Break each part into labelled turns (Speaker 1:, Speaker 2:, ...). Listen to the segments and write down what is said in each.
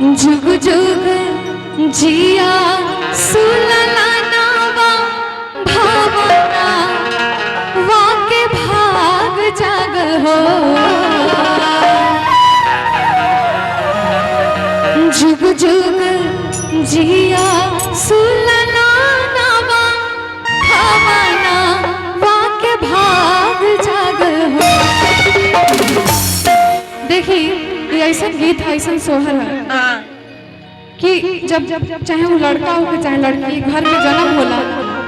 Speaker 1: जुग जुग जिया सुललाना भावना वाके भाग जाग हो। जुग जुग जिया सुललाना भावना वाके भाग जाग हो। देखी ये ऐसा गीत है, ऐसा सोहर है कि जब जब जब चाहे वो लड़का हो चाहे लड़की घर में जन्म होला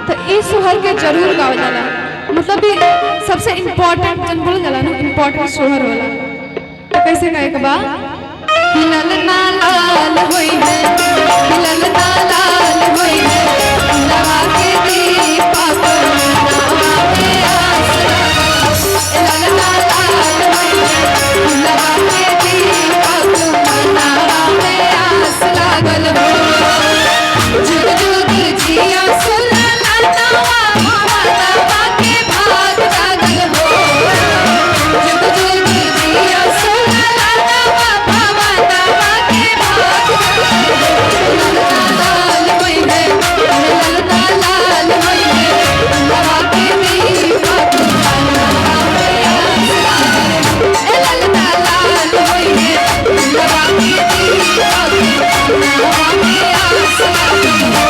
Speaker 1: तो इस सोहर के जरूर गावल जाला। मतलब ये सबसे इम्पोर्टेंट जन बोल जाला ना, इम्पोर्टेंट सोहर होला। तो कैसे गाए के बा ललना लाल होई है, ललना लाल होई है, लगा के दीपक नावा में आसरा। ललना लाल होई है, लगा के दीपक नावा में आस लागल हो। जुग जुग जिया सुललाना भावना के भाग जागल हो। जुग जुग जिया सुललाना भावना के भाग जागल हो। ललना लाल होई है, ललना लाल होई है, लगा के दीपक नावा में आस लागल हो। ललना लाल होई है, लगा के दीपक नावा में आस लागल हो।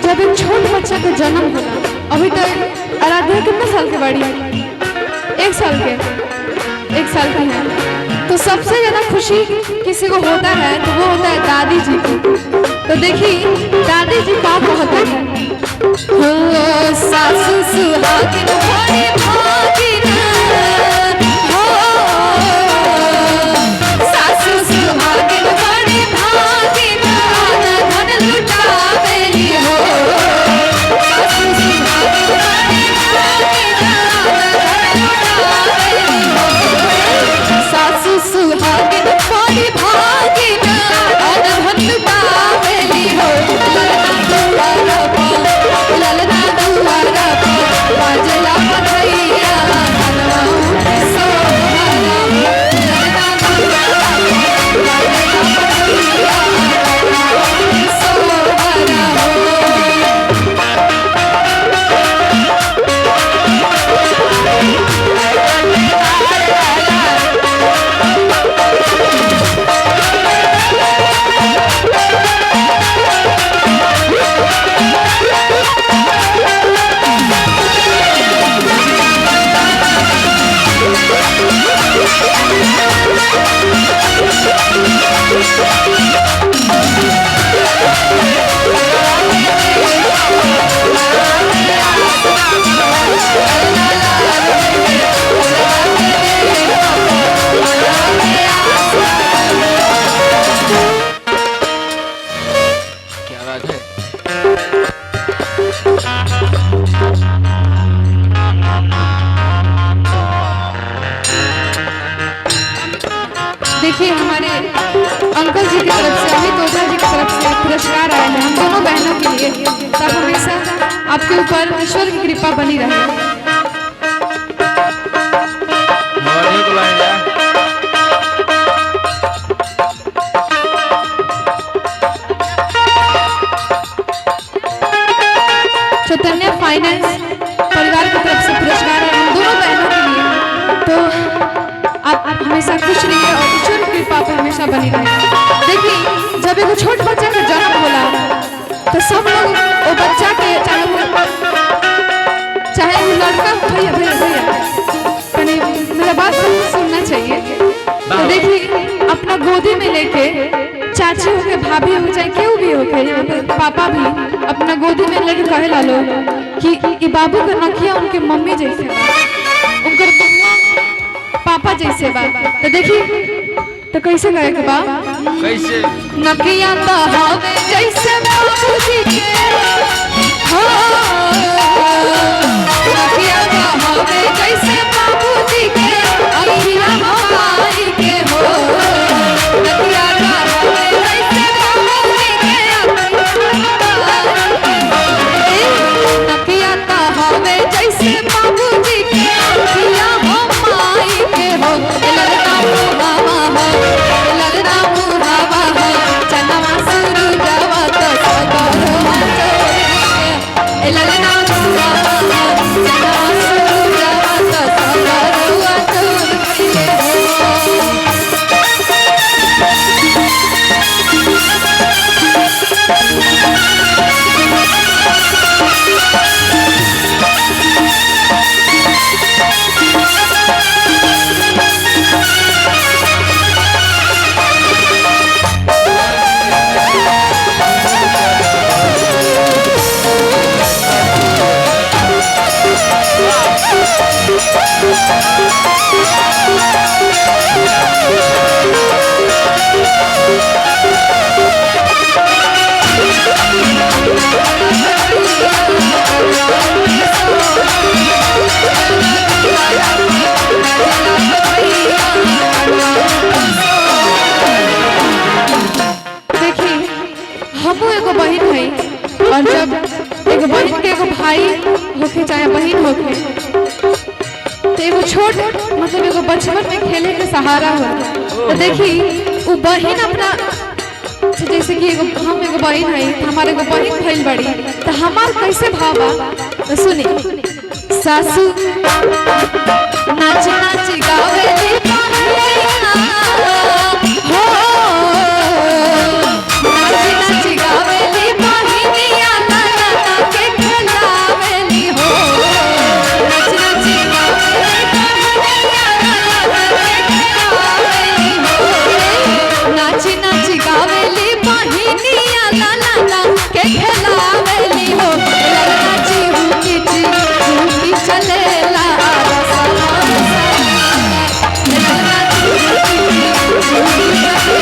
Speaker 1: जब एक छोट बच्चा का जन्म होला, अभी तक आराध्या कितने साल के बड़ी? 1 साल के, 1 साल की है। तो सबसे ज्यादा खुशी किसी को होता है तो वो होता है दादी जी को। तो देखिए दादी जी का कहते हैं, हो सासु सुहागिन भोरे भागिन, हो सासु सुहागिन भोरे भागिन, धन लुटावेली हो। सासु सुहागिन भोरे भागिन, धन लुटावेली हो। सासु सुहागिन भोरे भागिन, धन लुटावेली हो। ललना दुआरा पर बाजला बधैया, धनवा उठे सोहरा। ललना दुआरा पर बाजला बधैया, धनवा उठे सोहरा हो। देखिए हमारे अंकल जी की तरफ से, अमित ओझा जी की तरफ से पुरस्कार आया है हम दोनों बहनों के लिए। तब हमेशा आपके ऊपर ईश्वर की कृपा बनी रहे। चैतन्य फाइनेंस परिवार की तरफ से पुरस्कार है हम दोनों बहनों के लिए। तो आप हमेशा खुश रहिए और ईश्वर की कृपा पर हमेशा बनी रहे। देखिए जब एक छोट बच्चा का जन्म होला तो सब लोग वो बच्चा के चाहे वो लड़का भाभी हो चाहे केहू भी होके, यहाँ पे पापा भी अपना गोदी में लेके कहे ला लो कि ये बाबू का नखिया उनके मम्मी जैसे बा, उनकर पापा जैसे बा। तो देखी तो कैसे कहे के बा,
Speaker 2: कैसे
Speaker 1: नखिया तो हवे जैसे बाबूजी के, हो नखिया तो हवे जैसे बाबूजी के, अखिया हमारी के हो, नखिया तो हवे जैसे बाबूजी के, नखिया तो हवे जैसे बाबूजी के, अखिया हमारी के हो। ललना मुहावा हो, ललना मुहावा हो, चनवा सुरु जावा तो सगरवा चोरी के, ललना मुहावा हो, चनवा सुरु जावा तो सगरवा चोरी के हो। हमू एगो बहन है, और जब एगो बहन के एगो भाई होके चाहे बहन होके, तो एगो छोट मतलब एगो बचपन में खेले के सहारा हो। तो देखी वो बहन अपना जैसे कि हम एगो बहन है, हमारे एगो बहन भइल बड़ी, तो हमार कैसे भावा तो सुनी। सासू नाच नाच गावेली बहनिया, हो नाच नाच गावेली बहनिया, नाना के खिलावेली हो, नाच नाच गावेली बहनिया, नाना के खिलावेली हो, नाच नाच गावेली बहनिया, नाना के खिलावेली हो। ललनाची हुकी ची हुकी चलेला रसना ललनाची हुकी ची हुकी चलेला